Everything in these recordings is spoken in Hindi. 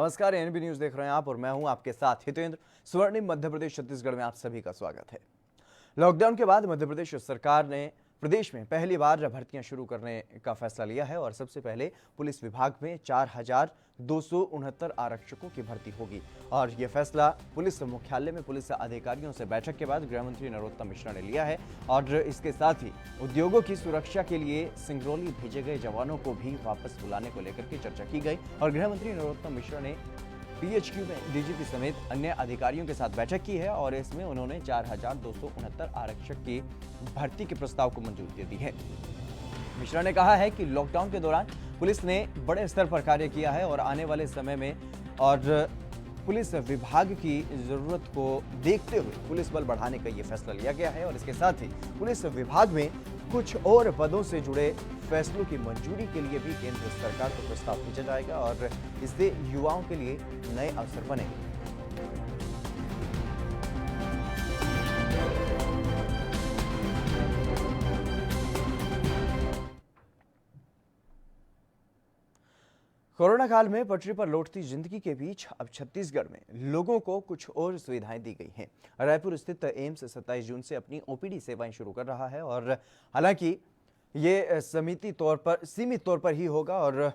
नमस्कार, एनबी न्यूज देख रहे हैं आप और मैं हूं आपके साथ हितेंद्र। स्वर्णिम मध्य प्रदेश छत्तीसगढ़ में आप सभी का स्वागत है। लॉकडाउन के बाद मध्य प्रदेश सरकार ने प्रदेश में पहली बार भर्तियां शुरू करने का फैसला लिया है और सबसे पहले पुलिस विभाग में 4,269 आरक्षकों की भर्ती होगी। और यह फैसला पुलिस मुख्यालय में पुलिस अधिकारियों से बैठक के बाद गृह मंत्री नरोत्तम मिश्रा ने लिया है। और इसके साथ ही उद्योगों की सुरक्षा के लिए सिंगरौली भेजे गए जवानों को भी वापस बुलाने को लेकर के चर्चा की गई। और गृह मंत्री नरोत्तम मिश्रा ने पीएचक्यू में डीजीपी समेत अन्य अधिकारियों के साथ बैठक की है और इसमें उन्होंने 4,269 आरक्षक की भर्ती के प्रस्ताव को मंजूरी दे दी है। मिश्रा ने कहा है कि लॉकडाउन के दौरान पुलिस ने बड़े स्तर पर कार्य किया है और आने वाले समय में और पुलिस विभाग की जरूरत को देखते हुए पुलिस बल बढ़ाने का ये फैसला लिया गया है। और इसके साथ ही पुलिस विभाग में कुछ और पदों से जुड़े फैसलों की मंजूरी के लिए भी केंद्र सरकार को प्रस्ताव भेजा जाएगा और इससे युवाओं के लिए नए अवसर बनेंगे। कोरोना काल में पटरी पर लौटती जिंदगी के बीच अब छत्तीसगढ़ में लोगों को कुछ और सुविधाएं दी गई हैं। रायपुर स्थित एम्स 27 जून से अपनी ओपीडी सेवाएं शुरू कर रहा है और हालांकि ये सीमित तौर पर ही होगा और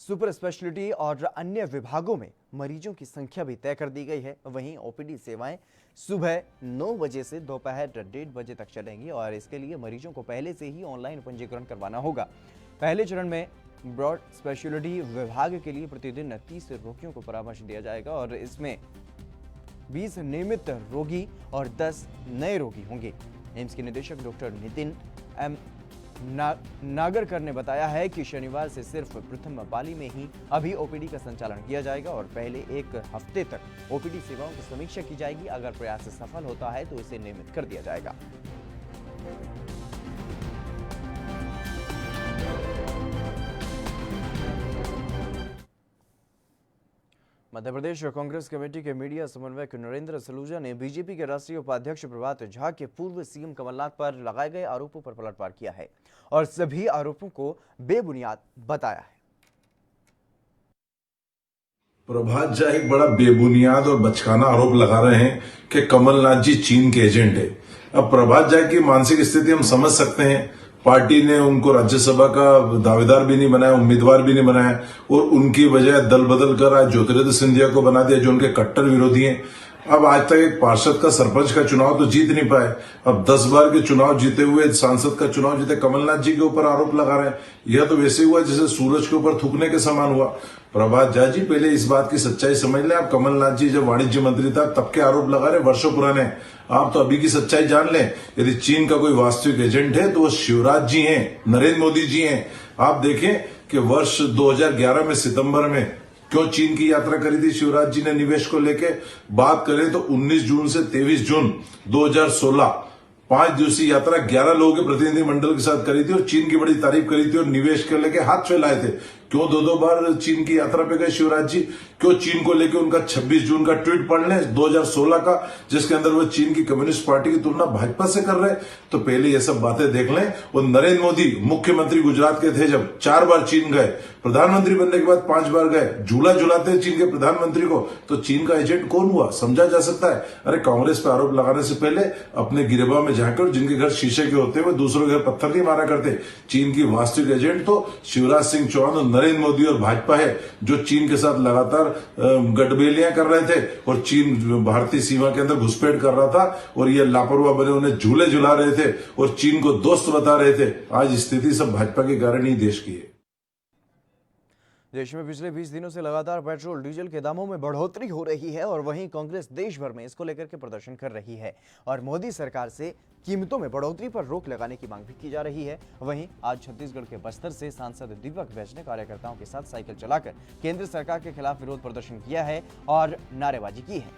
सुपर स्पेशलिटी और अन्य विभागों में मरीजों की संख्या भी तय कर दी गई है। वहीं ओपीडी सेवाएं सुबह 9 बजे से दोपहर 1:30 बजे तक चलेंगी और इसके लिए मरीजों को पहले से ही ऑनलाइन पंजीकरण करवाना होगा। पहले चरण में ब्रॉड स्पेशलिटी विभाग के लिए प्रतिदिन 30 रोगियों को परामर्श दिया जाएगा और इसमें 20 नियमित रोगी और 10 नए रोगी होंगे। एम्स के निदेशक डॉक्टर नितिन एम नागरकर ने बताया है कि शनिवार से सिर्फ प्रथम पाली में ही अभी ओपीडी का संचालन किया जाएगा और पहले एक हफ्ते तक ओपीडी सेवाओं की समीक्षा की जाएगी। अगर प्रयास सफल होता है तो इसे नियमित कर दिया जाएगा। मध्य प्रदेश कांग्रेस कमेटी के मीडिया समन्वयक नरेंद्र सलूजा ने बीजेपी के राष्ट्रीय उपाध्यक्ष प्रभात झा के पूर्व सीएम कमलनाथ पर लगाए गए आरोपों पर पलटवार किया है और सभी आरोपों को बेबुनियाद बताया है। प्रभात झा एक बड़ा बेबुनियाद और बचकाना आरोप लगा रहे हैं कि कमलनाथ जी चीन के एजेंट है। अब प्रभात झा की मानसिक स्थिति हम समझ सकते हैं। पार्टी ने उनको राज्यसभा का दावेदार भी नहीं बनाया, उम्मीदवार भी नहीं बनाया और उनकी बजाय दल बदल कर आज ज्योतिरादित्य सिंधिया को बना दिया जो उनके कट्टर विरोधी हैं। अब आज तक एक पार्षद का सरपंच का चुनाव तो जीत नहीं पाए, अब 10 बार के चुनाव जीते हुए सांसद का चुनाव जीते कमलनाथ जी के ऊपर आरोप लगा रहे हैं। यह तो वैसे हुआ जैसे सूरज के ऊपर थूकने के समान हुआ। प्रभात झा जी पहले इस बात की सच्चाई समझ लें। आप कमलनाथ जी जब वाणिज्य मंत्री था तब के आरोप लगा रहे, वर्षों पुराने। आप तो अभी की सच्चाई जान लें। यदि चीन का कोई वास्तविक एजेंट है तो वो शिवराज जी हैं, नरेंद्र मोदी जी हैं। आप देखें कि वर्ष 2011 में सितंबर में क्यों चीन की यात्रा करी थी शिवराज जी ने निवेश को लेके। बात करें तो 19 जून से 23 जून 2016 5 दिवसीय यात्रा 11 लोगों के प्रतिनिधि मंडल के साथ करी थी और चीन की बड़ी तारीफ करी थी और निवेश के लेके हाथ फैलाए थे। क्यों 2-2 बार चीन की यात्रा पे गए शिवराज जी? क्यों चीन को लेके उनका 26 जून का ट्वीट पढ़ लें 2016 का, जिसके अंदर वो चीन की कम्युनिस्ट पार्टी की तुलना भाजपा से कर रहे। तो पहले ये सब बातें देख लें। वो नरेंद्र मोदी मुख्यमंत्री गुजरात के थे जब 4 बार चीन गए, प्रधानमंत्री बनने के बाद 5 बार गए, झूला झुलाते चीन के प्रधानमंत्री को। तो चीन का एजेंट कौन हुआ समझा जा सकता है। अरे कांग्रेस पे आरोप लगाने से पहले अपने गिरेबान में जाकर जिनके घर शीशे के होते हुए दूसरों के घर पत्थर नहीं मारा करते। चीन की वास्तविक एजेंट तो शिवराज सिंह चौहान और नरेंद्र मोदी और भाजपा है जो चीन के साथ लगातार गठबेलियां कर रहे थे और चीन भारतीय सीमा के अंदर घुसपैठ कर रहा था और ये लापरवाह बने उन्हें झूले झुला रहे थे और चीन को दोस्त बता रहे थे। आज स्थिति सब भाजपा के कारण ही देश की है। देश में पिछले 20 दिनों से लगातार पेट्रोल डीजल के दामों में बढ़ोतरी हो रही है और वहीं कांग्रेस देश भर में इसको लेकर के प्रदर्शन कर रही है और मोदी सरकार से कीमतों में बढ़ोतरी पर रोक लगाने की मांग भी की जा रही है। वहीं आज छत्तीसगढ़ के बस्तर से सांसद दीपक बैज ने कार्यकर्ताओं के साथ साइकिल चलाकर केंद्र सरकार के खिलाफ विरोध प्रदर्शन किया है और नारेबाजी की है।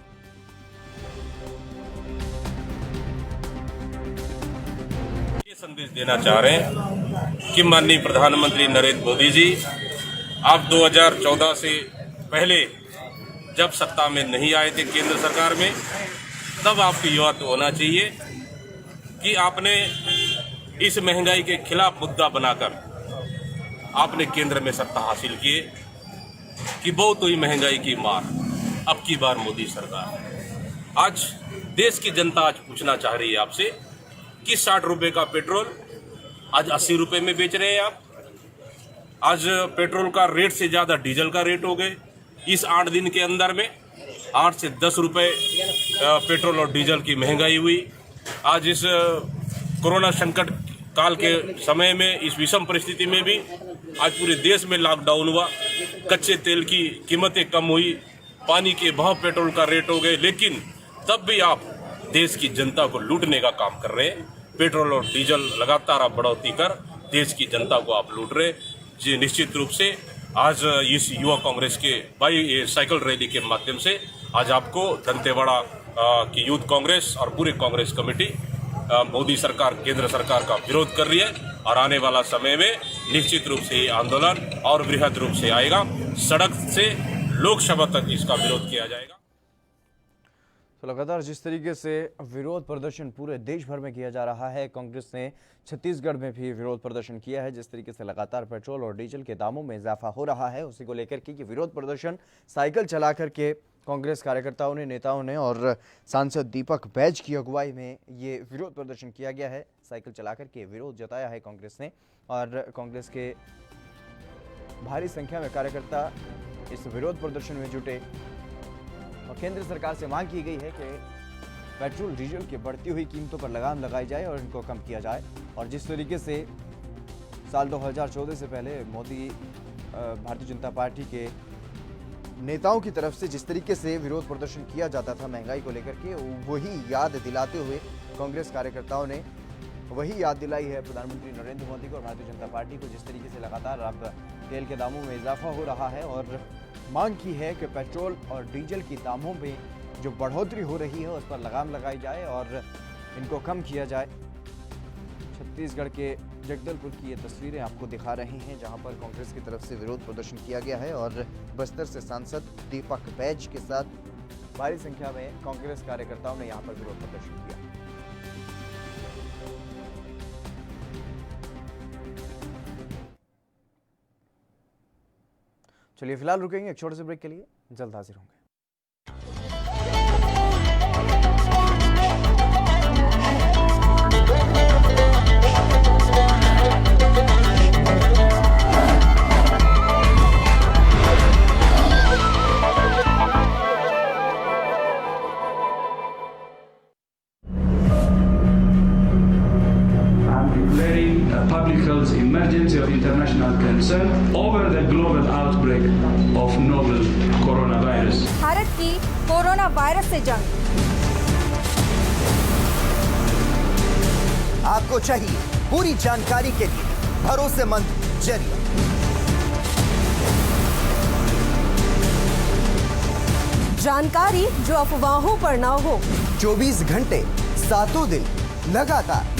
ये संदेश देना चाह रहे हैं कि माननीय प्रधानमंत्री नरेंद्र मोदी जी, आप 2014 से पहले जब सत्ता में नहीं आए थे केंद्र सरकार में, तब आपकी युवा तो होना चाहिए कि आपने इस महंगाई के खिलाफ मुद्दा बनाकर आपने केंद्र में सत्ता हासिल किए। कि बहुत हुई महंगाई की मार, अब की बार मोदी सरकार। आज देश की जनता आज पूछना चाह रही है आपसे कि 60 रुपए का पेट्रोल आज 80 रुपए में बेच रहे हैं आप। आज पेट्रोल का रेट से ज्यादा डीजल का रेट हो गए। इस 8 दिन के अंदर में 8 से 10 रुपए पेट्रोल और डीजल की महंगाई हुई। आज इस कोरोना संकट काल के समय में, इस विषम परिस्थिति में भी आज पूरे देश में लॉकडाउन हुआ। कच्चे तेल की कीमतें कम हुई, पानी के भाव, पेट्रोल का रेट हो गए, लेकिन तब भी आप देश की जनता को लूटने का काम कर रहे हैं। पेट्रोल और डीजल लगातार आप बढ़ोतरी कर देश की जनता को आप लूट रहे। जी, निश्चित रूप से आज इस युवा कांग्रेस के साइकिल रैली के माध्यम से आज आपको दंतेवाड़ा की यूथ कांग्रेस और पूरे कांग्रेस कमेटी मोदी सरकार, केंद्र सरकार का विरोध कर रही है और आने वाला समय में निश्चित रूप से ये आंदोलन और बृहद रूप से आएगा। सड़क से लोकसभा तक इसका विरोध किया जाएगा। तो लगातार जिस तरीके से विरोध प्रदर्शन पूरे देश भर में किया जा रहा है, कांग्रेस ने छत्तीसगढ़ में भी विरोध प्रदर्शन किया है। जिस तरीके से लगातार पेट्रोल और डीजल के दामों में इजाफा हो रहा है, उसी को लेकर के विरोध प्रदर्शन साइकिल चला करके कांग्रेस कार्यकर्ताओं ने, नेताओं ने और सांसद दीपक बैज की अगुवाई में ये विरोध प्रदर्शन किया गया है। साइकिल चला करके विरोध जताया है कांग्रेस ने और कांग्रेस के भारी संख्या में कार्यकर्ता इस विरोध प्रदर्शन में जुटे और केंद्र सरकार से मांग की गई है कि पेट्रोल डीजल की बढ़ती हुई कीमतों पर लगाम लगाई जाए और इनको कम किया जाए। और जिस तरीके से साल 2014 से पहले मोदी भारतीय जनता पार्टी के नेताओं की तरफ से जिस तरीके से विरोध प्रदर्शन किया जाता था महंगाई को लेकर के, वही याद दिलाते हुए कांग्रेस कार्यकर्ताओं ने वही याद दिलाई है प्रधानमंत्री नरेंद्र मोदी को और भारतीय जनता पार्टी को। जिस तरीके से लगातार अब तेल के दामों में इजाफा हो रहा है और मांग की है कि पेट्रोल और डीजल की दामों में जो बढ़ोतरी हो रही है उस पर लगाम लगाई जाए और इनको कम किया जाए। छत्तीसगढ़ के जगदलपुर की ये तस्वीरें आपको दिखा रहे हैं जहां पर कांग्रेस की तरफ से विरोध प्रदर्शन किया गया है और बस्तर से सांसद दीपक बैज के साथ भारी संख्या में कांग्रेस कार्यकर्ताओं ने यहां पर विरोध प्रदर्शन किया। चलिए फिलहाल रुकेंगे एक छोटे से ब्रेक के लिए, जल्द हाजिर होंगे। Public health emergency of international concern over the global outbreak of novel coronavirus. Bharat की कोरोना वायरस से जंग। आपको चाहिए पूरी जानकारी के लिए भरोसेमंद जरिया। जानकारी जो अफवाहों पर ना हो। 24 घंटे 7 दिन लगातार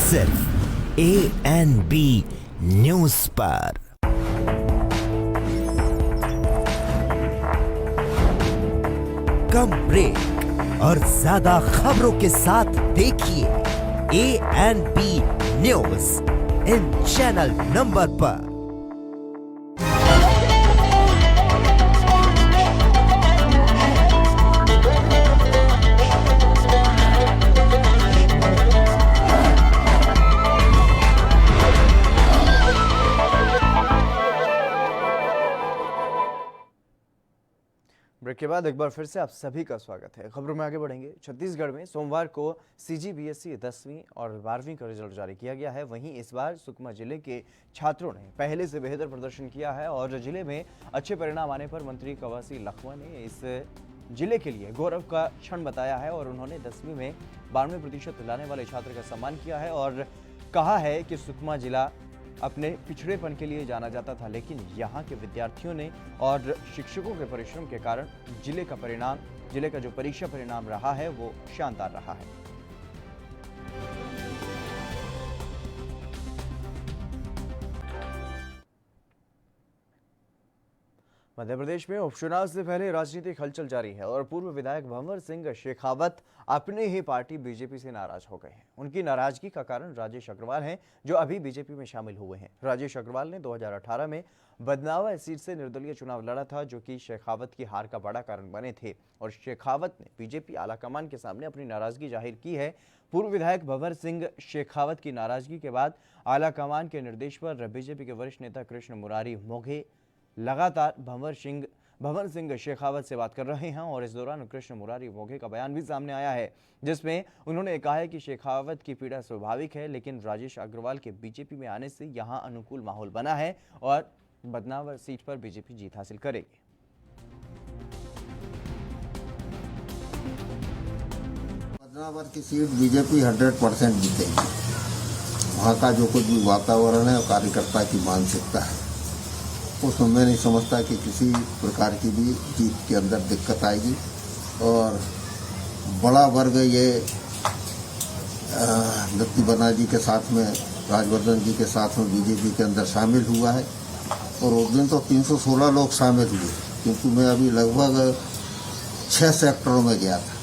सिर्फ ANB न्यूज पर। कम ब्रेक और ज्यादा खबरों के साथ देखिए ANB news in channel number पर। ब्रेक के बाद एक बार फिर से आप सभी का स्वागत है। खबरों में आगे बढ़ेंगे। छत्तीसगढ़ में सोमवार को CGBSE 10वीं और 12वीं का रिजल्ट जारी किया गया है। वहीं इस बार सुकमा जिले के छात्रों ने पहले से बेहतर प्रदर्शन किया है और जिले में अच्छे परिणाम आने पर मंत्री कवासी लखमा ने इस जिले के लिए गौरव का क्षण बताया है और उन्होंने 10वीं में 92% लाने वाले छात्र का सम्मान किया है और कहा है कि सुकमा जिला अपने पिछड़ेपन के लिए जाना जाता था, लेकिन यहाँ के विद्यार्थियों ने और शिक्षकों के परिश्रम के कारण जिले का जो परीक्षा परिणाम रहा है वो शानदार रहा है। मध्य प्रदेश में उपचुनाव से पहले राजनीतिक हलचल जारी है और पूर्व विधायक भंवर सिंह शेखावत अपनी ही पार्टी बीजेपी से नाराज हो गए हैं। उनकी नाराजगी का कारण राजेश अग्रवाल हैं, जो अभी बीजेपी में शामिल हुए हैं। राजेश अग्रवाल ने 2018 में बदनावर सीट से निर्दलीय चुनाव लड़ा था, जो कि शेखावत की हार का बड़ा कारण बने थे और शेखावत ने बीजेपी आलाकमान के सामने अपनी नाराजगी जाहिर की है। पूर्व विधायक भंवर सिंह शेखावत की नाराजगी के बाद आलाकमान के निर्देश पर बीजेपी के वरिष्ठ नेता कृष्ण मुरारी मोघे लगातार भंवर सिंह शेखावत से बात कर रहे हैं और इस दौरान कृष्ण मुरारी मोघे का बयान भी सामने आया है, जिसमें उन्होंने कहा है कि शेखावत की पीड़ा स्वाभाविक है, लेकिन राजेश अग्रवाल के बीजेपी में आने से यहां अनुकूल माहौल बना है और बदनावर सीट पर बीजेपी जीत हासिल करेगी। बदनावर की सीट बीजेपी 100% जीतेगी। वहाँ का जो कुछ भी वातावरण है और कार्यकर्ता की मानसिकता है, उसमें मैं नहीं समझता कि किसी प्रकार की भी जीत के अंदर दिक्कत आएगी। और बड़ा वर्ग ये दत्ती बनर्जी के साथ में, राजवर्धन जी के साथ में बीजेपी के अंदर शामिल हुआ है और उस दिन तो 316 लोग शामिल हुए, क्योंकि मैं अभी लगभग 6 सेक्टरों में गया था।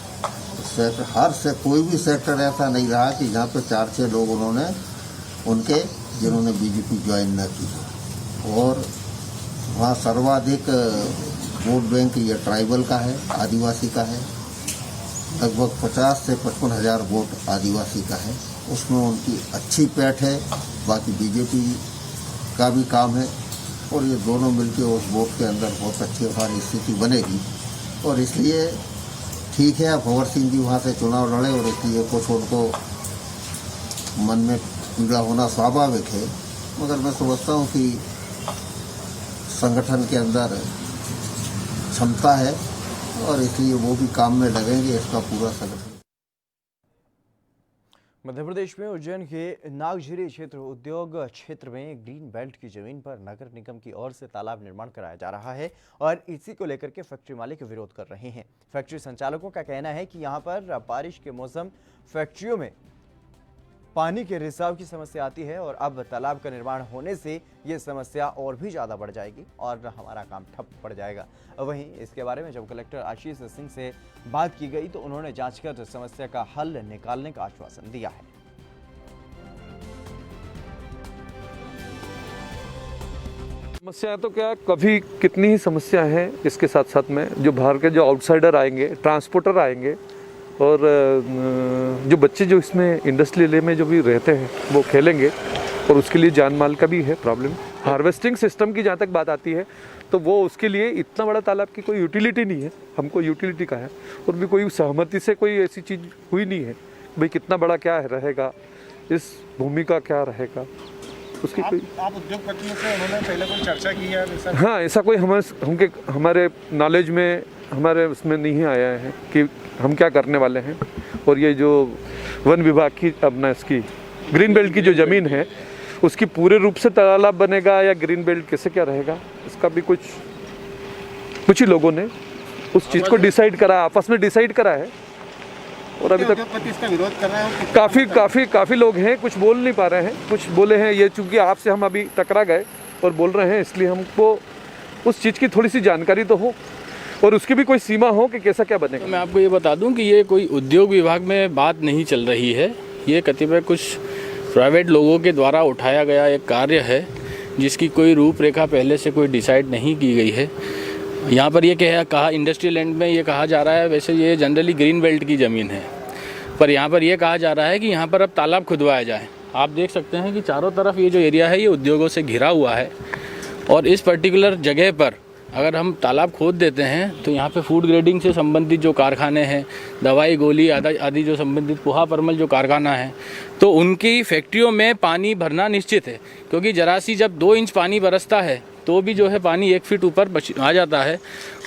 कोई भी सेक्टर ऐसा नहीं रहा कि जहाँ पे 4-6 लोग जिन्होंने बीजेपी ज्वाइन न की। और वहाँ सर्वाधिक वोट बैंक ये ट्राइबल का है, आदिवासी का है। लगभग 50 से 55 हज़ार वोट आदिवासी का है। उसमें उनकी अच्छी पैठ है। बाकी बीजेपी का भी काम है और ये दोनों मिलकर उस वोट के अंदर बहुत अच्छी हमारी स्थिति बनेगी। और इसलिए ठीक है, भंवर सिंह जी वहाँ से चुनाव लड़े और इसलिए कुछ उनको मन में पीड़ा होना स्वाभाविक है, मगर मैं समझता हूँ कि संगठन के अंदर क्षमता है और इसलिए वो भी काम में लगेंगे, इसका पूरा संगठन। मध्य प्रदेश में उज्जैन के नागझीरी क्षेत्र उद्योग क्षेत्र में ग्रीन बेल्ट की जमीन पर नगर निगम की ओर से तालाब निर्माण कराया जा रहा है और इसी को लेकर के फैक्ट्री मालिक विरोध कर रहे हैं। फैक्ट्री संचालकों का कहना है कि यहां पर बारिश के मौसम फैक्ट्रियों में पानी के रिसाव की समस्या आती है और अब तालाब का निर्माण होने से ये समस्या और भी ज़्यादा बढ़ जाएगी और हमारा काम ठप पड़ जाएगा। वहीं इसके बारे में जब कलेक्टर आशीष सिंह से बात की गई तो उन्होंने जांच कर समस्या का हल निकालने का आश्वासन दिया है। समस्या तो क्या, कभी कितनी ही समस्या है। इसके साथ साथ में जो बाहर के जो आउटसाइडर आएंगे, ट्रांसपोर्टर आएंगे और जो बच्चे जो इसमें इंडस्ट्रियल एरिया में जो भी रहते हैं वो खेलेंगे और उसके लिए जान माल का भी है प्रॉब्लम। हार्वेस्टिंग सिस्टम की जहाँ तक बात आती है तो वो उसके लिए इतना बड़ा तालाब की कोई यूटिलिटी नहीं है, हमको यूटिलिटी का है और भी कोई सहमति से कोई ऐसी चीज़ हुई नहीं है भाई कितना बड़ा क्या रहेगा, इस भूमि का क्या रहेगा उसकी कोई। आप उद्योगपतियों से उन्होंने पहले कोई चर्चा की है? हाँ, ऐसा कोई हमारे नॉलेज में, हमारे उसमें नहीं आया है कि हम क्या करने वाले हैं। और ये जो वन विभाग की अपना इसकी ग्रीन बेल्ट की जो ज़मीन है उसकी पूरे रूप से तालाब बनेगा या ग्रीन बेल्ट कैसे क्या रहेगा, इसका भी कुछ ही लोगों ने उस चीज़ को डिसाइड करा, आपस में डिसाइड करा है और अभी तक इसका विरोध कर रहे हैं। काफ़ी लोग हैं, कुछ बोल नहीं पा रहे हैं, कुछ बोले हैं। ये चूँकि आपसे हम अभी टकरा गए और बोल रहे हैं, इसलिए हमको उस चीज़ की थोड़ी सी जानकारी तो हो और उसकी भी कोई सीमा हो कि कैसा क्या बनेगा। मैं आपको ये बता दूं कि ये कोई उद्योग विभाग में बात नहीं चल रही है, ये कतिपय कुछ प्राइवेट लोगों के द्वारा उठाया गया एक कार्य है जिसकी कोई रूपरेखा पहले से कोई डिसाइड नहीं की गई है। यहाँ पर ये कहा इंडस्ट्रियल लैंड में ये कहा जा रहा है, वैसे ये जनरली ग्रीन बेल्ट की ज़मीन है, पर यहाँ पर ये कहा जा रहा है कि यहाँ पर अब तालाब खुदवाया जाए। आप देख सकते हैं कि चारों तरफ ये जो एरिया है ये उद्योगों से घिरा हुआ है और इस पर्टिकुलर जगह पर अगर हम तालाब खोद देते हैं तो यहाँ पे फूड ग्रेडिंग से संबंधित जो कारखाने हैं, दवाई गोली आदि जो संबंधित पोहा परमल जो कारखाना है, तो उनकी फैक्ट्रियों में पानी भरना निश्चित है, क्योंकि जरा सी जब 2 इंच पानी बरसता है तो भी जो है पानी 1 फीट ऊपर आ जाता है।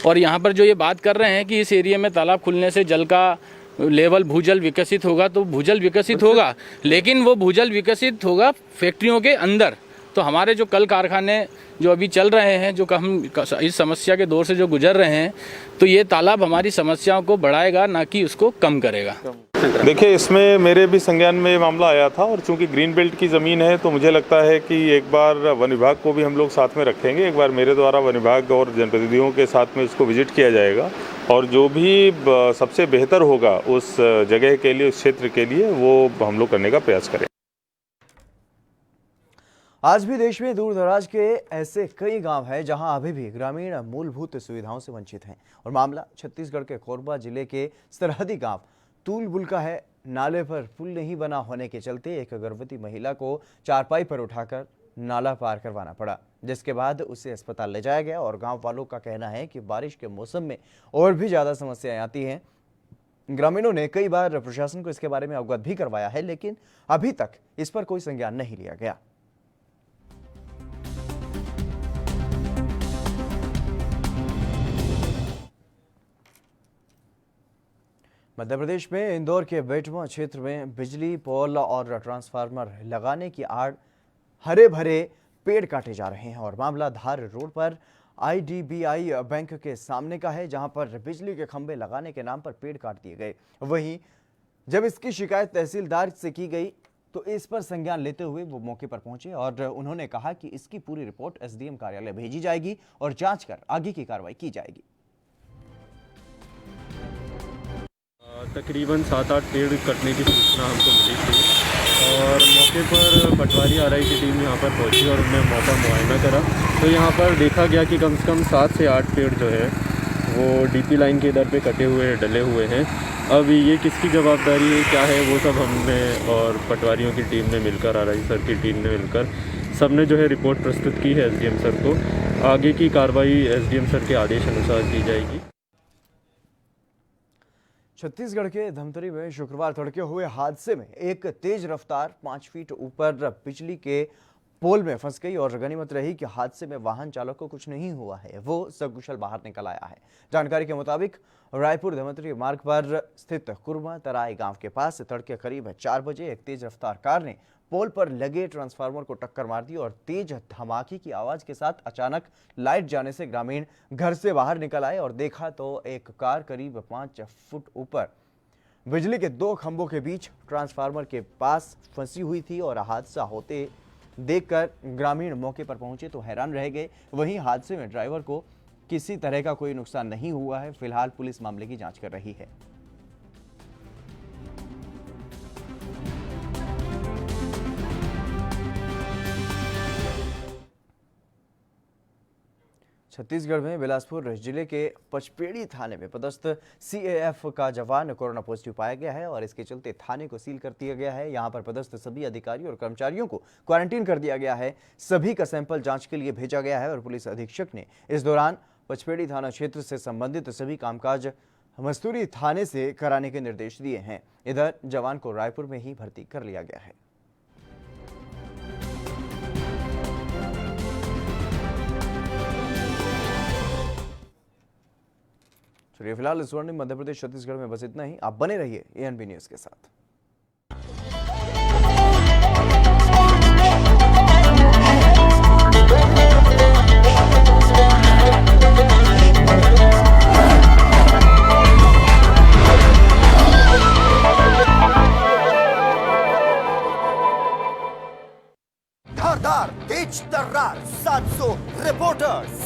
और यहाँ पर जो ये बात कर रहे हैं कि इस एरिया में तालाब खुलने से जल का लेवल भूजल विकसित होगा, तो भूजल विकसित होगा, लेकिन वो भूजल विकसित होगा फैक्ट्रियों के अंदर। तो हमारे जो कल कारखाने जो अभी चल रहे हैं, जो हम इस समस्या के दौर से जो गुजर रहे हैं, तो ये तालाब हमारी समस्याओं को बढ़ाएगा, ना कि उसको कम करेगा। देखिए, इसमें मेरे भी संज्ञान में ये मामला आया था और चूंकि ग्रीन बेल्ट की ज़मीन है तो मुझे लगता है कि एक बार वन विभाग को भी हम लोग साथ में रखेंगे। एक बार मेरे द्वारा वन विभाग और जनप्रतिनिधियों के साथ में इसको विजिट किया जाएगा और जो भी सबसे बेहतर होगा उस जगह के लिए, उस क्षेत्र के लिए, वो हम लोग करने का प्रयास करें। आज भी देश में दूर दराज के ऐसे कई गांव हैं जहां अभी भी ग्रामीण मूलभूत सुविधाओं से वंचित हैं और मामला छत्तीसगढ़ के कोरबा जिले के सरहदी गांव तूलबुल का है। नाले पर पुल नहीं बना होने के चलते एक गर्भवती महिला को चारपाई पर उठाकर नाला पार करवाना पड़ा, जिसके बाद उसे अस्पताल ले जाया गया और गांव वालों का कहना है कि बारिश के मौसम में और भी ज्यादा समस्याएं आती हैं। ग्रामीणों ने कई बार प्रशासन को इसके बारे में अवगत भी करवाया है, लेकिन अभी तक इस पर कोई संज्ञान नहीं लिया गया। मध्य प्रदेश में इंदौर के बेटवा क्षेत्र में बिजली पोल और ट्रांसफार्मर लगाने की आड़ हरे भरे पेड़ काटे जा रहे हैं और मामला धार रोड पर IDBI बैंक के सामने का है, जहां पर बिजली के खंभे लगाने के नाम पर पेड़ काट दिए गए। वहीं जब इसकी शिकायत तहसीलदार से की गई तो इस पर संज्ञान लेते हुए वो मौके पर पहुंचे और उन्होंने कहा कि इसकी पूरी रिपोर्ट SDM कार्यालय भेजी जाएगी और जांच कर आगे की कार्रवाई की जाएगी। तकरीबन 7-8 पेड़ कटने की सूचना हमको मिली थी और मौके पर पटवारी RI की टीम यहाँ पर पहुँची और उन्होंने मौका मुआयना करा तो यहाँ पर देखा गया कि कम से कम 7 से 8 पेड़ जो है वो DP लाइन के इधर पे कटे हुए डले हुए हैं। अब ये किसकी जवाबदारी है, क्या है, वो सब हमने और पटवारियों की टीम ने मिलकर, RI सर की टीम ने मिलकर सबने जो है रिपोर्ट प्रस्तुत की है SDM सर को। आगे की कार्रवाई SDM सर के आदेश अनुसार की जाएगी। छत्तीसगढ़ के धमतरी में शुक्रवार तड़के हुए हादसे में एक तेज रफ्तार 5 फीट ऊपर बिजली के पोल में फंस गई और गनीमत रही कि हादसे में वाहन चालक को कुछ नहीं हुआ है, वो सकुशल बाहर निकल आया है। जानकारी के मुताबिक रायपुर धमतरी मार्ग पर स्थित कुरमा तराई गांव के पास तड़के करीब 4 बजे एक तेज रफ्तार कार ने पोल पर लगे ट्रांसफार्मर को टक्कर मार दी और तेज धमाके की आवाज के साथ अचानक लाइट जाने से ग्रामीण घर से बाहर निकल आए और देखा तो एक कार करीब 5 फुट ऊपर बिजली के 2 खंभों के बीच ट्रांसफार्मर के पास फंसी हुई थी और हादसा होते देखकर ग्रामीण मौके पर पहुंचे तो हैरान रह गए। वहीं हादसे में ड्राइवर को किसी तरह का कोई नुकसान नहीं हुआ है। फिलहाल पुलिस मामले की जांच कर रही है। छत्तीसगढ़ में बिलासपुर जिले के पचपेड़ी थाने में पदस्थ CAF का जवान कोरोना पॉजिटिव पाया गया है और इसके चलते थाने को सील कर दिया गया है। यहां पर पदस्थ सभी अधिकारियों और कर्मचारियों को क्वारंटीन कर दिया गया है। सभी का सैंपल जांच के लिए भेजा गया है और पुलिस अधीक्षक ने इस दौरान पचपेड़ी थाना क्षेत्र से संबंधित सभी कामकाज मस्तूरी थाने से कराने के निर्देश दिए हैं। इधर जवान को रायपुर में ही भर्ती कर लिया गया है। चलिए फिलहाल स्वर्णिम मध्य प्रदेश छत्तीसगढ़ में बस इतना ही। आप बने रहिए ANB न्यूज के साथ। धारदार तेज तर्रार 700 रिपोर्टर्स